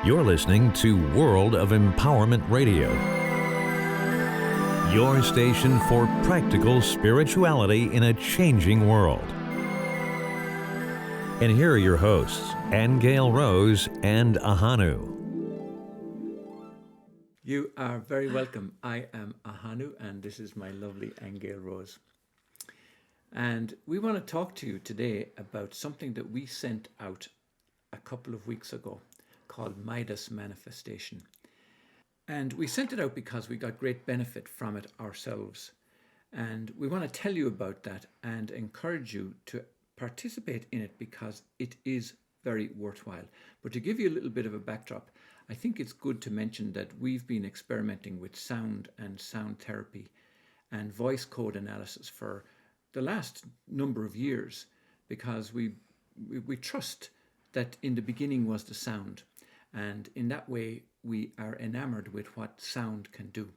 You're listening to World of Empowerment Radio, your station for practical spirituality in a changing world. And here are your hosts, Aingeal Rose and Ahonu. You are very welcome. I am Ahonu, and this is my lovely Aingeal Rose. And we want to talk to you today about something that we sent out a couple of weeks ago called Midas Manifestation. And we sent it out because we got great benefit from it ourselves. And we want to tell you about that and encourage you to participate in it because it is very worthwhile. But to give you a little bit of a backdrop, I think it's good to mention that we've been experimenting with sound and sound therapy and voice code analysis for the last number of years because we trust that in the beginning was the sound, and in that way we are enamored with what sound can do.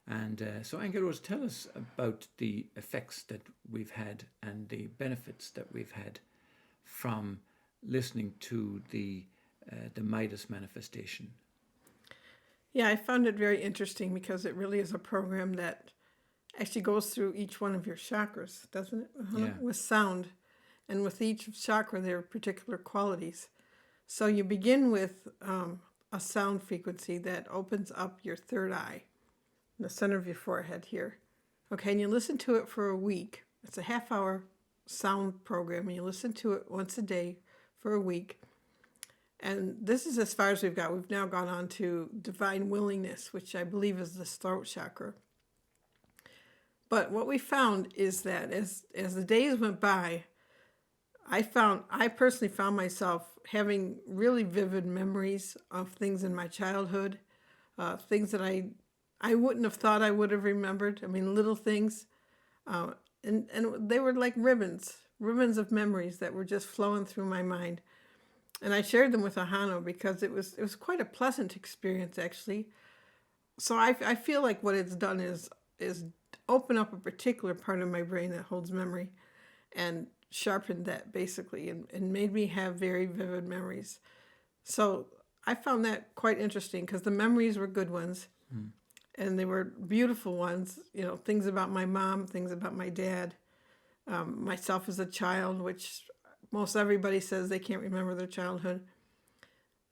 And so Aingeal Rose, tell us about the effects that we've had and the benefits that we've had from listening to the Midas Manifestation. Yeah, I found it very interesting because it really is a program that actually goes through each one of your chakras, doesn't it? Yeah. With sound. And with each chakra, there are particular qualities. So you begin with a sound frequency that opens up your third eye, in the center of your forehead here. Okay, and you listen to it for a week. It's a half-hour sound program, and you listen to it once a day for a week. And this is as far as we've got. We've now gone on to divine willingness, which I believe is the throat chakra. But what we found is that as the days went by, I personally found myself having really vivid memories of things in my childhood, things that I wouldn't have thought I would have remembered. I mean, little things. And they were like ribbons of memories that were just flowing through my mind. And I shared them with Ahonu because it was quite a pleasant experience, actually. So I feel like what it's done is open up a particular part of my brain that holds memory and sharpened that basically and made me have very vivid memories. So I found that quite interesting because the memories were good ones and they were beautiful ones, you know, things about my mom, things about my dad, myself as a child, which most everybody says they can't remember their childhood.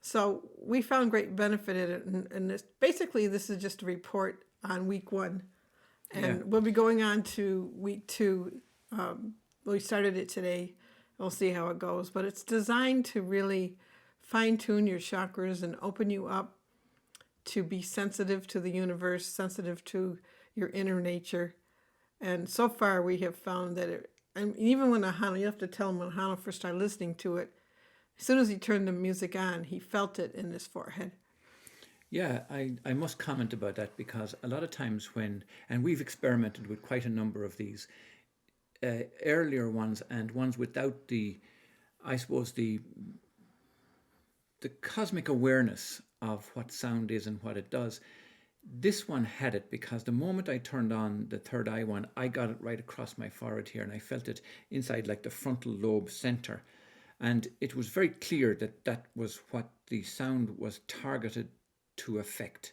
So we found great benefit in it. And this is just a report on week one. And we'll be going on to week two. We started it today. We'll see how it goes. But it's designed to really fine-tune your chakras and open you up to be sensitive to the universe, sensitive to your inner nature. And so far we have found that and even when Ahonu, you have to tell him when Ahonu first started listening to it, as soon as he turned the music on, he felt it in his forehead. Yeah, I must comment about that because a lot of times and we've experimented with quite a number of these earlier ones and ones without the cosmic awareness of what sound is and what it does. This one had it because the moment I turned on the third eye one, I got it right across my forehead here and I felt it inside like the frontal lobe center. And it was very clear that was what the sound was targeted to affect.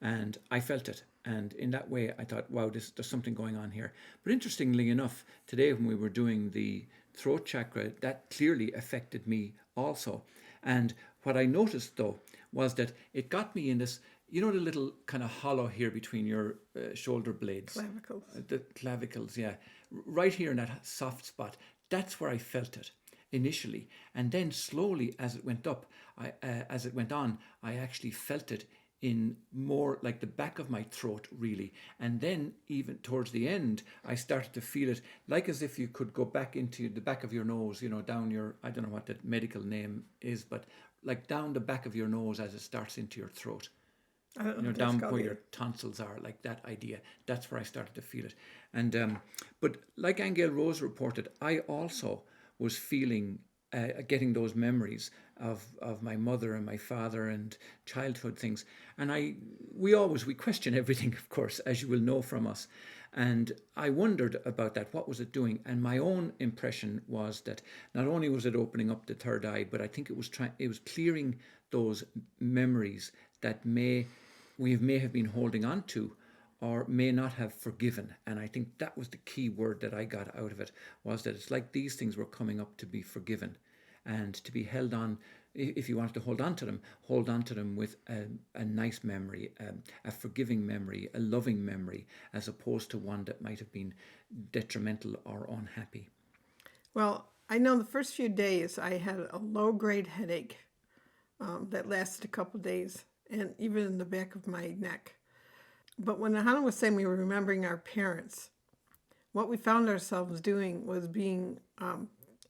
And I felt it. And in that way, I thought, wow, there's something going on here. But interestingly enough, today when we were doing the throat chakra, that clearly affected me also. And what I noticed, though, was that it got me in this, you know, the little kind of hollow here between your shoulder blades. Clavicles. The clavicles, yeah. Right here in that soft spot. That's where I felt it initially. And then slowly, as it went on, I actually felt it in more like the back of my throat, really. And then even towards the end, I started to feel it like as if you could go back into the back of your nose, you know, down your, I don't know what the medical name is, but like down the back of your nose as it starts into your throat. You know, down where your tonsils are, like that idea. That's where I started to feel it. And but like Aingeal Rose reported, I also was feeling getting those memories of my mother and my father and childhood things. And we question everything, of course, as you will know from us. And I wondered about that. What was it doing? And my own impression was that not only was it opening up the third eye, but I think it was clearing those memories that we may have been holding on to or may not have forgiven. And I think that was the key word that I got out of it, was that it's like these things were coming up to be forgiven and to be held on. If you wanted to hold on to them with a nice memory, a forgiving memory, a loving memory, as opposed to one that might have been detrimental or unhappy. Well, I know the first few days I had a low-grade headache that lasted a couple days, and even in the back of my neck. But when Ahonu was saying we were remembering our parents, what we found ourselves doing was being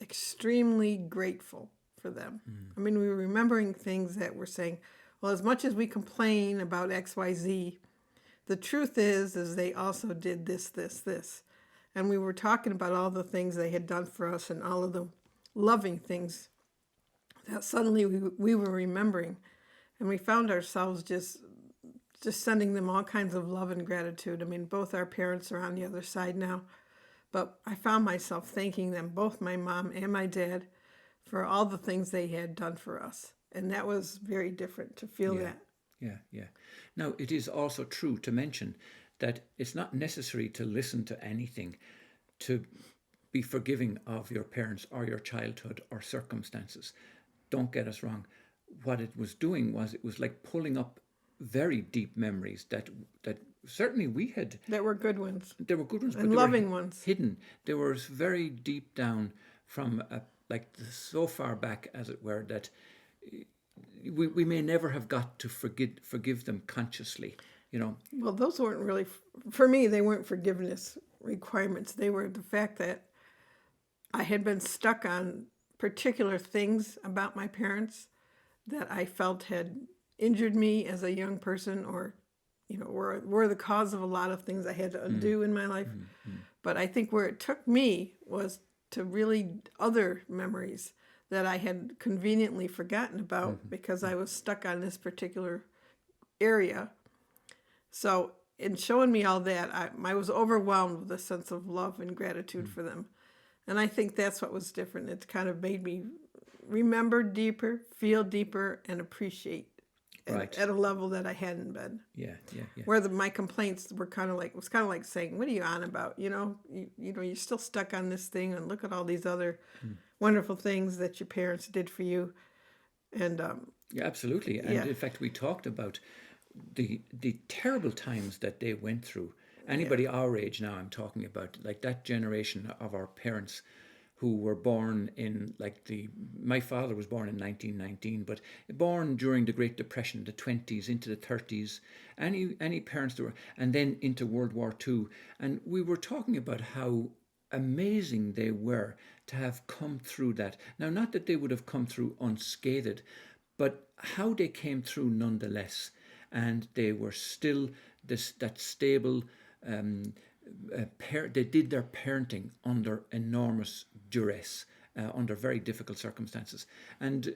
extremely grateful for them. I mean, we were remembering things that were saying, well, as much as we complain about XYZ, the truth is they also did this, this, this. And we were talking about all the things they had done for us and all of the loving things that suddenly we were remembering. And we found ourselves just sending them all kinds of love and gratitude. I mean, both our parents are on the other side now, but I found myself thanking them, both my mom and my dad, for all the things they had done for us. And that was very different to feel that. Yeah. Now, it is also true to mention that it's not necessary to listen to anything to be forgiving of your parents or your childhood or circumstances. Don't get us wrong. What it was doing was it was like pulling up very deep memories that certainly we had. That were good ones. There were good ones, and but loving ones. Hidden. They were very deep down from so far back, as it were, that we may never have got to forgive them consciously. Well, those weren't really, for me, they weren't forgiveness requirements. They were the fact that I had been stuck on particular things about my parents that I felt had injured me as a young person, or were the cause of a lot of things I had to undo in my life. But I think where it took me was to really other memories that I had conveniently forgotten about because I was stuck on this particular area. So in showing me all that, I was overwhelmed with a sense of love and gratitude for them. And I think that's what was different. It kind of made me remember deeper, feel deeper, and appreciate at a level that I hadn't been. Yeah. Where my complaints were kind of like saying, "What are you on about? You're still stuck on this thing, and look at all these other wonderful things that your parents did for you." And yeah, absolutely. And in fact, we talked about the terrible times that they went through. Anybody our age now, I'm talking about, like that generation of our parents who were born in my father was born in 1919, but born during the Great Depression, the 20s into the 30s, any parents that were, and then into World War II. And we were talking about how amazing they were to have come through that. Now, not that they would have come through unscathed, but how they came through nonetheless. And they were still that stable. They did their parenting under enormous duress, under very difficult circumstances, and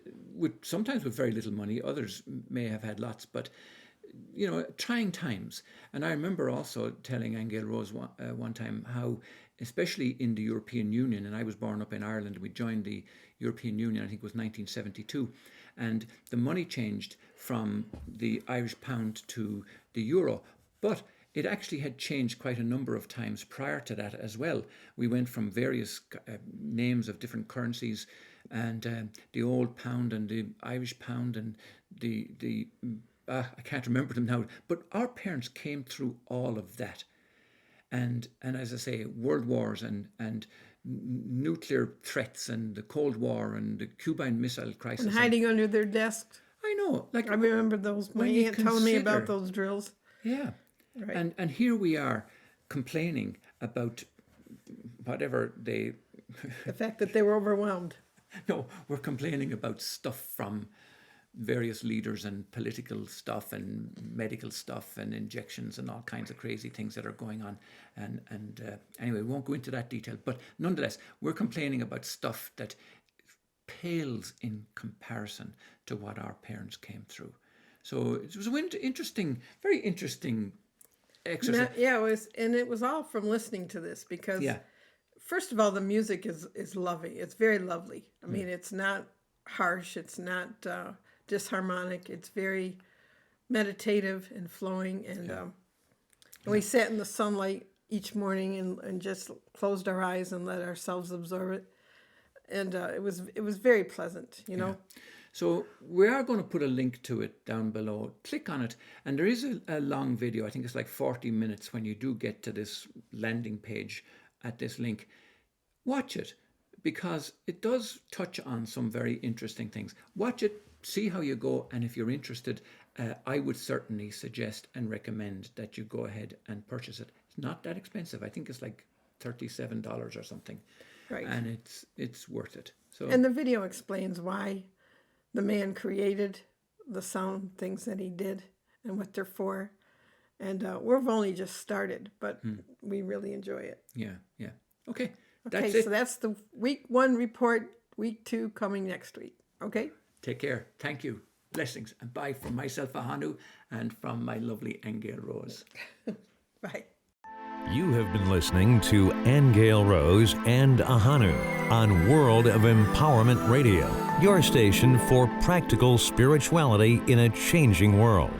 sometimes with very little money. Others may have had lots, but trying times. And I remember also telling Aingeal Rose one time how, especially in the European Union, and I was born up in Ireland, we joined the European Union, I think it was 1972, and the money changed from the Irish pound to the euro, but it actually had changed quite a number of times prior to that as well. We went from various names of different currencies, and the old pound and the Irish pound and the I can't remember them now, but our parents came through all of that. And as I say, world wars and nuclear threats and the Cold War and the Cuban Missile Crisis. And hiding under their desks. I know. I remember those. My aunt telling me about those drills. Yeah. Right. And here we are complaining about whatever the fact that they were overwhelmed. No, we're complaining about stuff from various leaders and political stuff and medical stuff and injections and all kinds of crazy things that are going on. And anyway, we won't go into that detail. But nonetheless, we're complaining about stuff that pales in comparison to what our parents came through. So it was an interesting, very interesting exercise. Yeah, it was all from listening to this because, Yeah. first of all, the music is lovely. It's very lovely. I mean, it's not harsh. It's not disharmonic. It's very meditative and flowing. And we sat in the sunlight each morning and just closed our eyes and let ourselves absorb it. And it was very pleasant, you know. So we are going to put a link to it down below. Click on it, and there is a long video. I think it's like 40 minutes when you do get to this landing page at this link. Watch it, because it does touch on some very interesting things. Watch it, see how you go, and if you're interested, I would certainly suggest and recommend that you go ahead and purchase it. It's not that expensive. I think it's like $37 or something. Right. And it's worth it. So And the video explains why the man created the sound things that he did and what they're for. And we've only just started, but we really enjoy it. yeah. Okay. Okay, That's it. so that's the week 1 report, week 2 coming next week. Okay? Take care. Thank you. Blessings. And bye from myself, Ahonu, and from my lovely Aingeal Rose. Bye. You have been listening to Aingeal Rose and Ahonu on World of Empowerment Radio, your station for practical spirituality in a changing world.